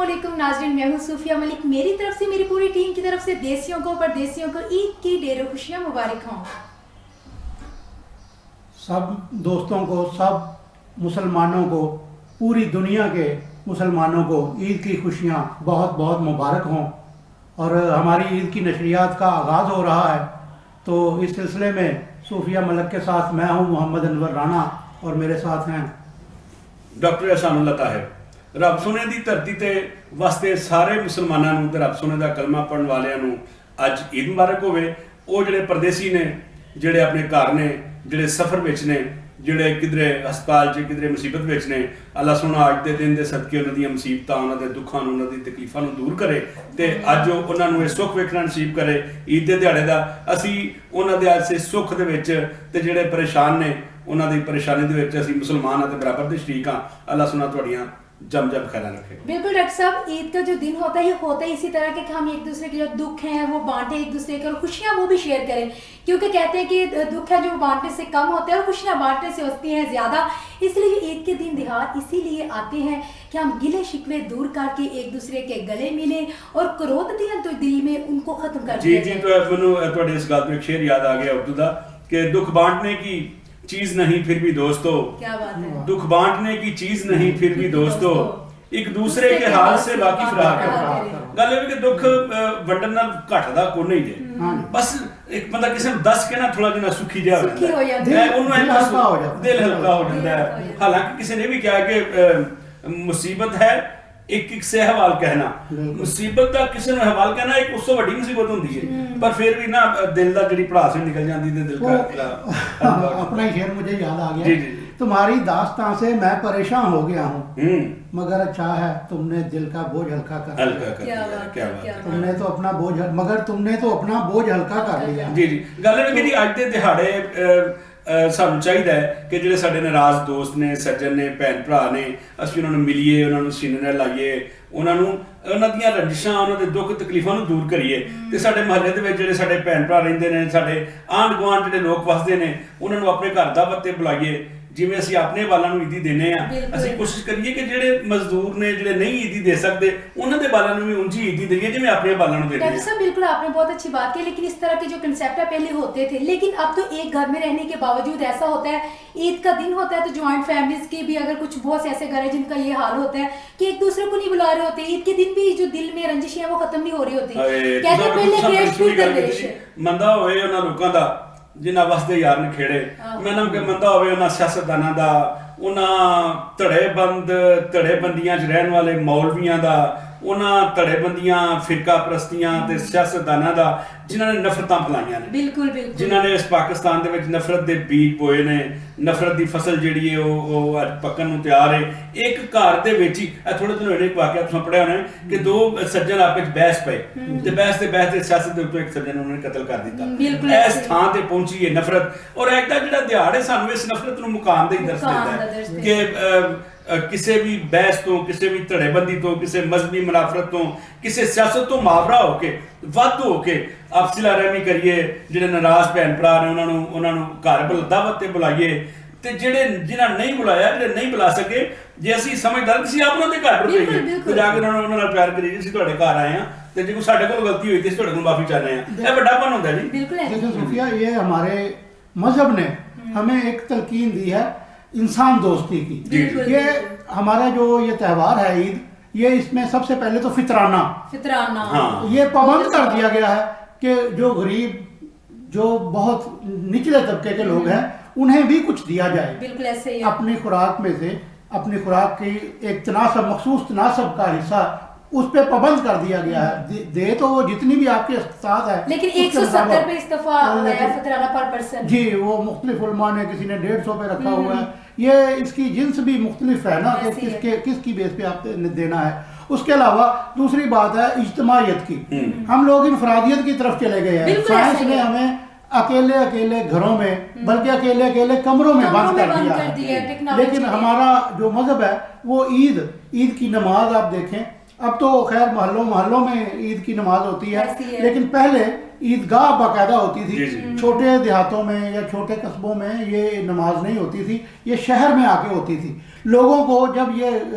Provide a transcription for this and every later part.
अस्सलामुअलैकुम नाज़रीन, मैं हूँ सूफिया मलिक। मेरी तरफ से, मेरी पूरी टीम की तरफ से देसियों को परदेसियों को ईद की ढेरों खुशियाँ मुबारक हों। सब दोस्तों को, सब मुसलमानों को, पूरी दुनिया के मुसलमानों को ईद की खुशियाँ बहुत बहुत मुबारक हों। और हमारी ईद की नशरियात का आगाज़ हो रहा है, तो इस सिलसिले में सूफिया मलिक के साथ मैं हूँ मोहम्मद अनवर राणा और मेरे साथ हैं ਡਾਕਟਰ ਅਹਿਸਾਨੁੱਲਾ ਤਾਹਿਰ। ਰੱਬ ਸੋਨੇ ਦੀ ਧਰਤੀ ਤੇ ਵਸਦੇ ਸਾਰੇ ਮੁਸਲਮਾਨਾਂ ਨੂੰ ਤੇ ਰੱਬ ਸੋਨੇ ਦਾ ਕਲਮਾ ਪੜਨ ਵਾਲਿਆਂ ਨੂੰ ਅੱਜ ਈਦ ਮੁਬਾਰਕ ਹੋਵੇ। ਉਹ ਜਿਹੜੇ ਪਰਦੇਸੀ ਨੇ, ਜਿਹੜੇ ਆਪਣੇ ਘਰ ਨੇ, ਜਿਹੜੇ ਸਫ਼ਰ ਵਿੱਚ ਨੇ, ਜਿਹੜੇ ਕਿਧਰੇ ਹਸਪਤਾਲ 'ਚ ਕਿਧਰੇ ਮੁਸੀਬਤ ਵਿੱਚ ਨੇ, ਅੱਲਾਹ ਸੋਨਾ ਅੱਜ ਦੇ ਦਿਨ ਦੇ ਸਦਕੇ ਉਹਨਾਂ ਦੀਆਂ ਮੁਸੀਬਤਾਂ, ਉਹਨਾਂ ਦੇ ਦੁੱਖਾਂ ਨੂੰ, ਉਹਨਾਂ ਦੀ ਤਕਲੀਫਾਂ ਨੂੰ ਦੂਰ ਕਰੇ ਤੇ ਅੱਜ ਉਹਨਾਂ ਨੂੰ ਇਹ ਸੁੱਖ ਵੇਖਣਾ ਨਸੀਬ ਕਰੇ ਈਦ ਦੇ ਦਿਹਾੜੇ ਦਾ। ਅਸੀਂ ਉਹਨਾਂ ਦੇ ਅੱਜ ਸੁੱਖ ਦੇ ਵਿੱਚ ਤੇ ਜਿਹੜੇ ਪਰੇਸ਼ਾਨ ਨੇ ਉਹਨਾਂ ਦੀ ਪਰੇਸ਼ਾਨੀ ਦੇ ਵਿੱਚ ਅਸੀਂ ਮੁਸਲਮਾਨ ਅਤੇ ਬਰਾਬਰ ਦੇ ਸ਼ਰੀਕ ਹਾਂ। ਅੱਲਾह सुना ਤੁਹਾਡੀਆਂ जम जम खैर रखे। बिल्कुल डॉक्टर साहब, ईद का जो दिन होता है ये होता है इसी तरह के कि हम एक दूसरे के जो दुख हैं वो बांटें एक दूसरे के, और खुशियाँ वो भी शेयर करें, क्योंकि कहते हैं कि दुख है जो बांटने से कम होते हैं और खुशियाँ बांटने से होती हैं ज़्यादा। इसलिए ईद के दिन दिहाड़ इसीलिए आते हैं कि हम गिले शिकवे दूर करके एक दूसरे के गले मिलें और क्रोध तो दिल में उनको ख़त्म कर दिया जाए। तो मैंने इस गल में एक शेर याद आ गया उर्दू का कि दुख बांटने की चीज नहीं फिर भी दोस्तों, क्या बात है, दुख बांटने की चीज नहीं फिर भी दोस्तों, एक दूसरे के हाल से वाकिफ रहा करो। गल ये कि दुख वंडन नाल घटदा कोई नहीं जे, बस एक बंदा किसी ने दस के ना थोड़ा जिना सुखी जा हो जाता है, उन्होंने दिल हल्का हो जाता है। हालांकि किसी ने भी कहा कि मुसीबत है एक एक से हवाल कहना, मुसीबत का किसी ने हवाल कहना एक उससे बड़ी मुसीबत होती है, पर फिर भी ना दिल दा जड़ी भड़ास निकल जाती है दिल का। अपना ही शेर मुझे याद आ गया, तुम्हारी दास्तां से मैं परेशान हो गया हूँ, मगर अच्छा है तुमने दिल का बोझ हल्का कर लिया। क्या बात, तुमने तो अपना बोझ, मगर तुमने तो अपना बोझ हल्का कर लिया। जी जी, गल है कि अज दे दिहाड़े ਸਾਨੂੰ ਚਾਹੀਦਾ ਹੈ ਕਿ ਜਿਹੜੇ ਸਾਡੇ ਨਾਰਾਜ਼ ਦੋਸਤ ਨੇ, ਸੱਜਣ ਨੇ, ਭੈਣ ਭਰਾ ਨੇ, ਅਸੀਂ ਉਹਨਾਂ ਨੂੰ ਮਿਲੀਏ, ਉਹਨਾਂ ਨੂੰ ਸੀਨੇ ਨਾਲ ਲਾਈਏ, ਉਹਨਾਂ ਨੂੰ ਉਹਨਾਂ ਦੀਆਂ ਰੰਜਿਸ਼ਾਂ, ਉਹਨਾਂ ਦੇ ਦੁੱਖ ਤਕਲੀਫਾਂ ਨੂੰ ਦੂਰ ਕਰੀਏ। ਤੇ ਸਾਡੇ ਮਹੱਲੇ ਦੇ ਵਿੱਚ ਜਿਹੜੇ ਸਾਡੇ ਭੈਣ ਭਰਾ ਰਹਿੰਦੇ ਨੇ, ਸਾਡੇ ਆਂਢ ਗੁਆਂਢ ਜਿਹੜੇ ਲੋਕ ਵਸਦੇ ਨੇ, ਉਹਨਾਂ ਨੂੰ ਆਪਣੇ ਘਰ ਦਾ ਬੱਤੇ ਬੁਲਾਈਏ। ਜਿਵੇਂ ਅਸੀਂ ਆਪਣੇ ਬਾਲਾਂ ਨੂੰ ਈਦੀ ਦੇਨੇ ਆ, ਅਸੀਂ ਕੋਸ਼ਿਸ਼ ਕਰੀਏ ਕਿ ਜਿਹੜੇ ਮਜ਼ਦੂਰ ਨੇ, ਜਿਹੜੇ नहीं ईदी दे सकते, उन्होंने बालों में भी उनकी ईदी दीजिए जिन्हें अपने बालों में देते हैं। डॉक्टर साहब बिल्कुल आपने बहुत अच्छी बात की, लेकिन इस तरह के जो कंसेप्ट है पहले होते थे, लेकिन अब तो एक घर में रहने के बावजूद ऐसा होता है, ईद का दिन होता है तो ज्वाइंट फैमिलीज के भी अगर कुछ बहुत से ऐसे घर है जिनका ये हाल होता है कि एक दूसरे को नहीं बुला रहे होते, ईद के दिन भी जो दिल में रंजिश है वो खत्म नहीं हो रही होती। कहते पहले केश फिर दरवेश मंदा होए उन्हां लोकां दा जिन्हां वास्ते यार ने खेड़े, मैं नाम के मंदा होए उन्हां सियासतदानां दा, उन्हां धड़ेबंदियां च रहन वाले मौलवियां दा, उन्हां धड़ेबंदियां फिरका परस्तियां ते सियासतदानां दा जिन्हां ने नफरतां फैलाईयां ने, बिल्कुल बिल्कुल, जिन्हां ने इस पाकिस्तान दे विच नफरत दे बीज बोए ने, नफरत दी फसल जिहड़ी है ਉਹ ਅੱਜ ਪੱਕਣ ਨੂੰ ਤਿਆਰ ਹੈ। ਇੱਕ ਘਰ ਦੇ ਵਿੱਚ ਹੀ ਥੋੜੇ ਦਿਨ ਹੋਏ ਇੱਕ ਵਾਕਿਆ ਤੁਸੀਂ ਪੜਿਆ ਹੋਣਾ ਕਿ ਦੋ ਸੱਜਣ ਆਪਸ ਵਿੱਚ ਬਹਿਸ ਪਏ ਤੇ ਬਹਿਸ ਦੇ ਸਿਆਸਤ ਦੇ ਉੱਤੇ ਇੱਕ ਸੱਜਣ ਉਹਨਾਂ ਨੇ ਕਤਲ ਕਰ ਦਿੱਤਾ। ਇਸ ਥਾਂ ਤੇ ਪਹੁੰਚੀ ਹੈ ਨਫ਼ਰਤ, ਔਰ ਇੱਕ ਦਾ ਜਿਹੜਾ ਦਿਹਾੜ ਹੈ ਸਾਨੂੰ ਇਸ ਨਫ਼ਰਤ ਨੂੰ ਮੁਕਾਉਣ ਦਾ ਹੀ ਦਰਸ ਦਿੰਦਾ ਹੈ ਕਿ ਕਿਸੇ ਵੀ ਬਹਿਸ ਤੋਂ, ਕਿਸੇ ਵੀ ਧੜੇਬੰਦੀ ਤੋਂ, ਕਿਸੇ ਮਜ਼ਹਬੀ ਮੁਨਾਫਰਤ ਤੋਂ, ਕਿਸੇ ਸਿਆਸਤ ਤੋਂ ਮਾਵਰਾ ਹੋ ਕੇ, ਵੱਧ ਹੋ ਕੇ ਆਪਸਿਲਾ ਰਹਿਮੀ ਕਰੀਏ। ਜਿਹੜੇ ਨਾਰਾਜ਼ ਭੈਣ ਭਰਾ ਨੇ ਉਹਨਾਂ ਨੂੰ ਘਰ ਦਾਵਤ ਤੇ ਬੁਲਾਈਏ, ਤੇ ਜਿਹੜੇ ਜਿਨ੍ਹਾਂ ਨਹੀਂ ਬੁਲਾਇਆ, ਜਿਹੜੇ ਨਹੀਂ ਬੁਲਾ ਸਕੇ, ਜੇ ਅਸੀਂ ਸਮਝਦਾਰ ਕਿਸੇ ਆਪ ਉਹਨਾਂ ਦੇ ਘਰ ਪਰ ਜਾਈਏ ਤੇ ਜਾ ਕੇ ਉਹਨਾਂ ਨਾਲ ਪਿਆਰ ਕਰੀਏ। ਅਸੀਂ ਤੁਹਾਡੇ ਘਰ ਆਏ ਹਾਂ ਤੇ ਜੇ ਕੋਈ ਸਾਡੇ ਕੋਲ ਗਲਤੀ ਹੋਈ ਤੇ ਅਸੀਂ ਤੁਹਾਡੇ ਕੋਲ ਮਾਫੀ ਚਾਹਨੇ ਹਾਂ। ਇਹ ਵੱਡਾਪਨ ਹੁੰਦਾ ਜੀ। देखो सूफिया, ये हमारे मजहब ने हमें एक तलकीन दी है इंसान दोस्ती की। ये हमारा जो ये त्यौहार है ईद, ये इसमें सबसे पहले तो फितराना ये पाबंद कर दिया गया है कि जो गरीब, जो बहुत निचले तबके के लोग हैं, उन्हें भी कुछ दिया जाए। बिल्कुल ऐसे ही अपनी खुराक में से, अपनी खुराक की एक तनासब, मखसूस तनासब का हिस्सा उस पे पाबंद कर दिया गया है। दे तो वो जितनी भी आपके साथ है, लेकिन 170 पे इस्तीफा फितराना पर पर्सन जी, वो मुख्तलिफ उलमा ने, किसी ने 150 पे रखा हुआ है। ये इसकी जिन्स भी मुख्तलिफ है ना कि किसकी बेस पे आप देना है। उसके अलावा दूसरी बात है इज्तिमाइयत की। हम लोग इनफरादियत की तरफ चले गए हैं। साइंस ने हमें अकेले अकेले घरों में, बल्कि अकेले अकेले कमरों में बंद कर दिया है। लेकिन हमारा जो मजहब है वो ईद की नमाज आप देखें, अब तो खैर महल्लों महल्लों में ईद की नमाज होती ऐसी है, है। लेकिन पहले ईदगाह बाकायदा होती जी, थी। जी। छोटे देहातों में या छोटे कस्बों में ये नमाज नहीं होती थी, ये शहर में आके होती थी। लोगों को जब ये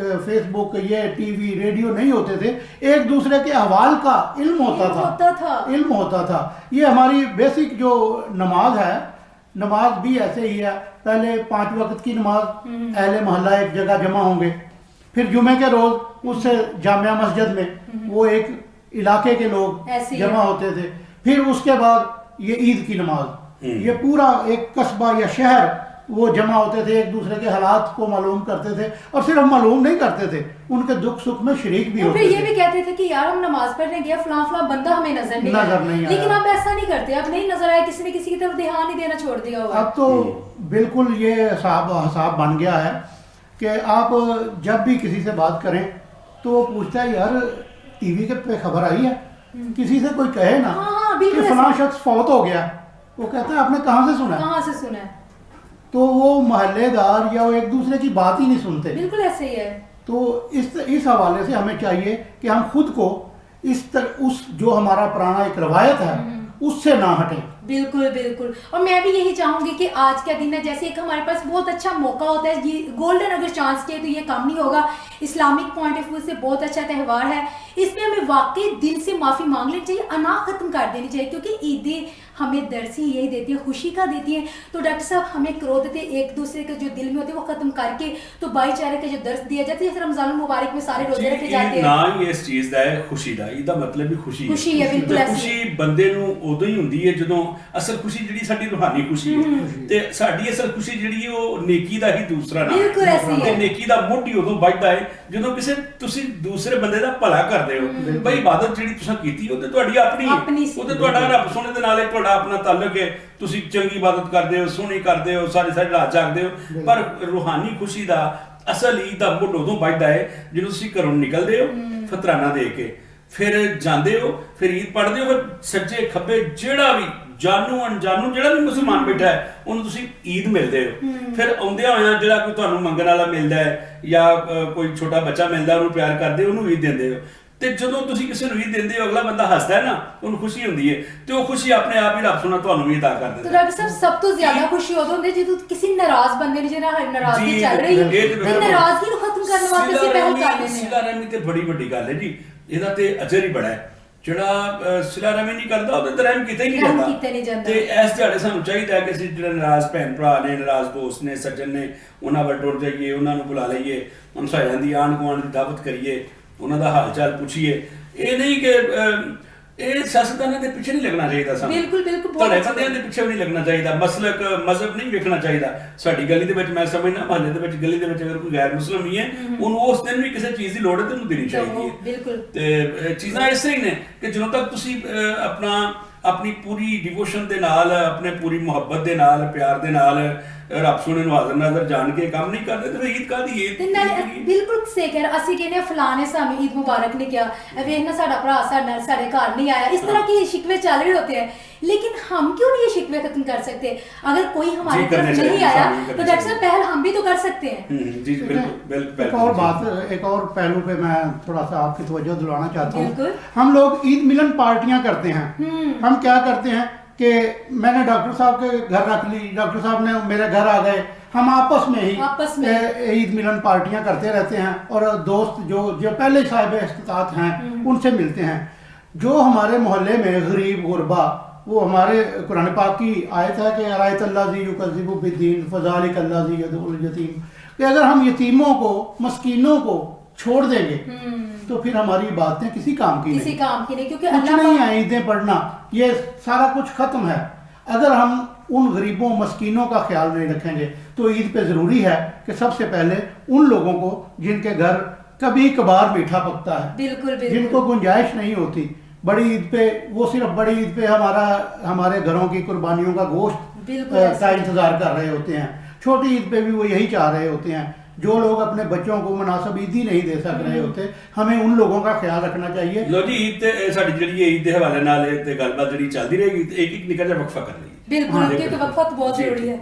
फेसबुक, ये टीवी, रेडियो नहीं होते थे, एक दूसरे के अहवाल का इल्म होता था। इल्म होता था। ये हमारी बेसिक जो नमाज है, नमाज भी ऐसे ही है। पहले 5 वक्त की नमाज, अहले मोहल्ला एक जगह जमा होंगे, फिर जुमे के रोज उससे जामिया मस्जिद में वो एक इलाके के लोग ऐसे ही जमा है। होते थे। फिर उसके बाद ये ईद की नमाज, ये पूरा एक कस्बा या शहर वो जमा होते थे, एक दूसरे के हालात को मालूम करते थे, और सिर्फ मालूम नहीं करते थे, उनके दुख सुख में शरीक भी और होते फिर ये थे। भी कहते थे कि यार हम नमाज पढ़ने गए, फलां फलां बंदा हमें नजर नहीं आया। लेकिन अब ऐसा नहीं करते, अब नहीं नजर आया, किसी ने किसी की तरफ ध्यान नहीं देना छोड़ दिया हुआ है। अब तो बिल्कुल ये हिसाब बन गया है कि आप जब भी किसी से बात करें तो वो पूछता है, यार टीवी के पे खबर आई है? किसी से कोई कहे ना हाँ, कि बिल्कुल फलां ऐसा। शख्स फौत हो गया, वो कहता है आपने कहाँ से सुना? कहाँ से सुना है? तो वो महल्लेदार या वो एक दूसरे की बात ही नहीं सुनते। बिल्कुल ऐसे ही है। तो इस हवाले से हमें चाहिए कि हम खुद को उस जो हमारा पुराना एक रवायत है उससे ना हटें। बिल्कुल बिल्कुल। और मैं भी यही चाहूंगी कि आज का दिन है, जैसे एक हमारे पास बहुत अच्छा मौका होता है, ये गोल्डन अगर चांस के तो ये कम नहीं होगा। इस्लामिक पॉइंट ऑफ व्यू से बहुत अच्छा त्यौहार है, इसमें हमें वाकई दिल से माफ़ी मांग लेनी चाहिए, अना ख़त्म कर देनी चाहिए, क्योंकि ईदें हमें दर्द ही यही देती है, खुशी का देती है। तो डॉक्टर साहब हमें क्रोध थे एक दूसरे के जो दिल में होते हैं वो ख़त्म करके तो भाईचारे का जो दर्द दिया जाता है, जैसे रमज़ान मुबारक में सारे रोजे रखे जाते हैं। ਨਾ ਹੀ ਇਸ ਚੀਜ਼ ਦਾ ਹੈ ਖੁਸ਼ੀ ਦਾ, ਇਹਦਾ ਮਤਲਬ ਹੀ ਖੁਸ਼ੀ ਹੈ। ਖੁਸ਼ੀ ਹੈ, ਬਿਲਕੁਲ ਤੇ ਐਸੀ ਖੁਸ਼ੀ ਬੰਦੇ ਨੂੰ ਉਦੋਂ ਹੀ ਹੁੰਦੀ ਹੈ ਜਦੋਂ ਅਸਲ ਖੁਸ਼ੀ ਜਿਹੜੀ ਸਾਡੀ ਰੂਹਾਨੀ ਖੁਸ਼ੀ ਹੈ, ਤੇ ਸਾਡੀ ਅਸਲ ਖੁਸ਼ੀ ਜਿਹੜੀ ਹੈ ਉਹ ਨੇਕੀ ਦਾ ਹੀ ਦੂਸਰਾ ਨਾਮ ਬਿਲਕੁਲ ਐਸੀ ਤੇ ਹੈ। ਨੇਕੀ ਦਾ ਮੁੱਢ ਹੀ ਉਦੋਂ ਵੱਜਦਾ ਹੈ ਜਦੋਂ ਤੁਸੀਂ ਦੂਸਰੇ ਬੰਦੇ ਦਾ ਭਲਾ ਕਰਦੇ ਹੋ। ਬਈ ਇਬਾਦਤ ਜਿਹੜੀ ਤੁਸੀਂ ਕੀਤੀ ਉਹ ਤੇ ਤੁਹਾਡੀ ਆਪਣੀ ਸੀ। ਉਹ ਤੇ ਤੁਹਾਡਾ ਰੱਬ ਸੋਹਣੇ ਦੇ ਨਾਲ ਇੱਕ ਤੁਹਾਡਾ ਆਪਣਾ ਤਾਲੁਕ ਹੈ, ਤੁਸੀਂ ਚੰਗੀ ਇਬਾਦਤ ਕਰਦੇ ਹੋ, ਸੋਹਣੀ ਕਰਦੇ ਹੋ, ਸਾਰੀ ਰਾਤ ਜਾਗਦੇ ਹੋ। ਪਰ ਰੂਹਾਨੀ ਖੁਸ਼ੀ ਦਾ ਅਸਲ ਈਦ ਦਾ ਮੁੱਢ ਉਦੋਂ ਵੱਜਦਾ ਹੈ ਜਦੋਂ ਤੁਸੀਂ ਘਰੋਂ ਨਿਕਲਦੇ ਹੋ ਫਤਰਾਨਾ ਦੇ ਕੇ, ਫਿਰ ਜਾਂਦੇ ਹੋ, ਫਿਰ ਈਦ ਪੜ੍ਹਦੇ ਹੋ, ਫਿਰ ਸੱਜੇ ਖੱਬੇ ਜਿਹੜਾ ਵੀ ਜਾਨੂ ਅਣਜਾਨੂ ਜਿਹੜਾ ਵੀ ਮੁਸਲਮਾਨ ਬੈਠਾ ਹੈ ਉਹਨੂੰ ਤੁਸੀਂ ਈਦ ਮਿਲਦੇ ਹੋ। ਫਿਰ ਆਉਂਦਿਆਂ ਹੋਇਆਂ ਜਿਹੜਾ ਕੋਈ ਤੁਹਾਨੂੰ ਮੰਗਣ ਵਾਲਾ ਮਿਲਦਾ ਹੈ ਜਾਂ ਕੋਈ ਛੋਟਾ ਬੱਚਾ ਮਿਲਦਾ ਉਹਨੂੰ ਪਿਆਰ ਕਰਦੇ ਹੋ, ਉਹਨੂੰ ਈਦ ਦਿੰਦੇ ਹੋ। ਤੇ ਜਦੋਂ ਤੁਸੀਂ ਕਿਸੇ ਨੂੰ ਈਦ ਦਿੰਦੇ ਹੋ ਅਗਲਾ ਬੰਦਾ ਹੱਸਦਾ ਹੈ ਨਾ, ਉਹਨੂੰ ਖੁਸ਼ੀ ਹੁੰਦੀ ਹੈ, ਤੇ ਉਹ ਖੁਸ਼ੀ ਆਪਣੇ ਆਪ ਹੀ ਰੱਬ ਸੋਹਣਾ ਤੁਹਾਨੂੰ ਵੀ ਅਦਾ ਕਰ तो ਦਿੰਦਾ ਹੈ। डॉक्टर साहब सब तो ज्यादा खुशी उदों होंदी जदों किसी नाराज बंदे ने जेना नाराजगी जी, चल रही है ये तो ते बिल्कुल। नाराजगी ਨੂੰ ਖਤਮ ਕਰਨ ਵਾਸਤੇ ਅਸੀਂ ਪਹਿਲ ਕਰ ਲੈਂਦੇ ਸਿਲਾ ਹਾਂ। ਰਹਿਮੀ ਤੇ ਬੜੀ ਵੱਡੀ ਗੱਲ ਹੈ ਜੀ, ਇਹਦਾ ਤੇ ਅਜਰ ਹੀ ਬੜਾ ਹੈ। ਜਿਹੜਾ ਸਿਲਾ ਰਹਿਮੀ ਨਹੀਂ ਕਰਦਾ ਉਹਦੇ ਤੇ ਰਹਿਮ ਕੀਤਾ ਹੀ ਨਹੀਂ ਰਹਿਮ ਜਾਂਦਾ। ਕੀਤਾ ਨਹੀਂ ਜਾਂਦਾ। ਤੇ ਇਸ ਦਿਹਾੜੇ ਸਾਨੂੰ ਚਾਹੀਦਾ ਹੈ ਕਿ ਅਸੀਂ ਜਿਹੜੇ ਨਾਰਾਜ਼ ਭੈਣ ਭਰਾ ਨੇ, ਨਾਰਾਜ਼ ਦੋਸਤ ਨੇ, ਸੱਜਣ ਨੇ, ਉਹਨਾਂ ਵੱਲ ਟੁਰ ਜਾਈਏ, ਉਹਨਾਂ ਨੂੰ ਬੁਲਾ ਲਈਏ, ਹਮਸਾਇਆਂ ਦੀ ਆਂਢ ਗੁਆਂਢ ਦੀ ਦਾਵਤ ਕਰੀਏ, ਉਹਨਾਂ ਦਾ ਹਾਲ ਚਾਲ ਪੁੱਛੀਏ। ਇਹ ਨਹੀਂ ਕਿ ਇਹ ਸਿਆਸਤਦਾਨਾਂ ਦੇ ਪਿੱਛੇ ਨਹੀਂ ਲੱਗਣਾ ਚਾਹੀਦਾ ਸਾਨੂੰ। ਬਿਲਕੁਲ ਬਿਲकुल ਤੁਹਾਡੇ ਬੰਦਿਆਂ ਦੇ ਪਿੱਛੇ ਵੀ ਨਹੀਂ ਲੱਗਣਾ ਚਾਹੀਦਾ, ਮਸਲਕ ਮਜ਼ਹਬ ਨਹੀਂ ਵੇਖਣਾ ਚਾਹੀਦਾ। ਸਾਡੀ ਗਲੀ ਦੇ ਵਿੱਚ ਮੈਂ ਸਮਝਣਾ ਮਹੱਲੇ ਦੇ ਵਿੱਚ ਗਲੀ ਦੇ ਵਿੱਚ ਅਗਰ ਕੋਈ ਗੈਰ ਮੁਸਲਮ ਹੀ ਹੈ ਉਹਨੂੰ ਉਸ ਦਿਨ ਵੀ ਕਿਸੇ ਚੀਜ਼ ਦੀ ਲੋੜ ਹੈ ਤੇ ਉਹਨੂੰ ਦੇਣੀ ਚਾਹੀਦੀ ਹੈ। ਬਿਲਕੁਲ। ਤੇ ਚੀਜ਼ਾਂ ਇਸ ਤਰ੍ਹਾਂ ਹੀ ਨੇ ਕਿ ਜਦੋਂ ਤੱਕ ਤੁਸੀਂ ਆਪਣੀ ਪੂਰੀ ਡਿਵੋਸ਼ਨ ਦੇ ਨਾਲ, ਆਪਣੇ ਪੂਰੀ ਮੁਹੱਬਤ ਦੇ ਨਾਲ, ਪਿਆਰ ਦੇ ਨਾਲ ਰੱਬ ਸੋਹਣੇ ਨੂੰ ਹਾਜ਼ਰ ਨਾਜ਼ਰ ਜਾਣ ਕੇ ਕੰਮ ਨਹੀਂ ਕਰਦੇ ਤੇ ਈਦ ਕਾਹਦੀ ਤੇ ਨਾਲੇ ਬਿਲਕੁਲ ਸਹੀ ਕਹਿ ਰਹੇ, ਅਸੀਂ ਕਹਿੰਦੇ ਫਲਾਂ ਨੇ ਸਾਨੂੰ ਈਦ ਮੁਬਾਰਕ ਨਹੀਂ ਕਿਹਾ, ਵੇਖ ना साडा भरा साडे घर नहीं आया, इस तरह के शिकवे चल रहे होते हैं। लेकिन हम क्यों नहीं ये शिकवे खत्म कर सकते? अगर कोई हमारी तरफ नहीं आया तो डॉक्टर साहब पहल हम भी तो कर सकते हैं। जी बिल्कुल। एक और बात, एक और पहलू पे मैं थोड़ा सा आपकी तवज्जो दिलवाना चाहता बिल्कुल। हूँ। हम लोग ईद मिलन पार्टियां करते हैं। हम क्या करते हैं कि मैंने डॉक्टर साहब के घर रख ली, डॉक्टर साहब ने मेरे घर आ गए, हम आपस में ही ईद मिलन पार्टियां करते रहते हैं और दोस्त जो पहले साहिब इस्तिताअत हैं उनसे मिलते हैं। जो हमारे मोहल्ले में गरीब गुरबा, वो हमारे कुरान पाक की आयत है कि अरायत अल्लाज़ी युकज़्ज़िबु बिद्दीन फ़ज़ालिक अल्लाज़ी यदउल यतीम, कि अगर हम यतीमों को, मस्कीनों को छोड़ देंगे तो फिर हमारी बातें किसी काम की नहीं, क्योंकि कुछ नहीं है। ईदें पढ़ना ये सारा कुछ खत्म है। अगर हम उन गरीबों मस्कीनों का ख्याल नहीं रखेंगे तो ईद पे ज़रूरी है कि सबसे पहले उन लोगों को जिनके घर कभी कभार मीठा पकता है, बिल्कुल जिनको गुंजाइश नहीं होती, बड़ी ईद पे वो सिर्फ बड़ी ईद पे हमारे घरों की कुर्बानियों का गोश्त का इंतज़ार कर रहे होते हैं, छोटी ईद पे भी वो यही चाह रहे होते हैं। जो लोग अपने बच्चों को मुनासिब ईद ही नहीं दे सक रहे होते, हमें उन लोगों का ख्याल रखना चाहिए। ਲੋ ਜੀ ਈਦ ਤੇ ਸਾਡੀ ਜਿਹੜੀ ਈਦ ਦੇ ਹਵਾਲੇ ਨਾਲ ਤੇ ਗੱਲਬਾਤ ਜਿਹੜੀ ਚੱਲਦੀ ਰਹੇਗੀ, ਇੱਕ ਨਿੱਕਾ ਜਿਹਾ ਵਕਫਾ ਕਰ ਲਈਏ। बिल्कुल, क्योंकि वक्फा तो बहुत जरूरी है।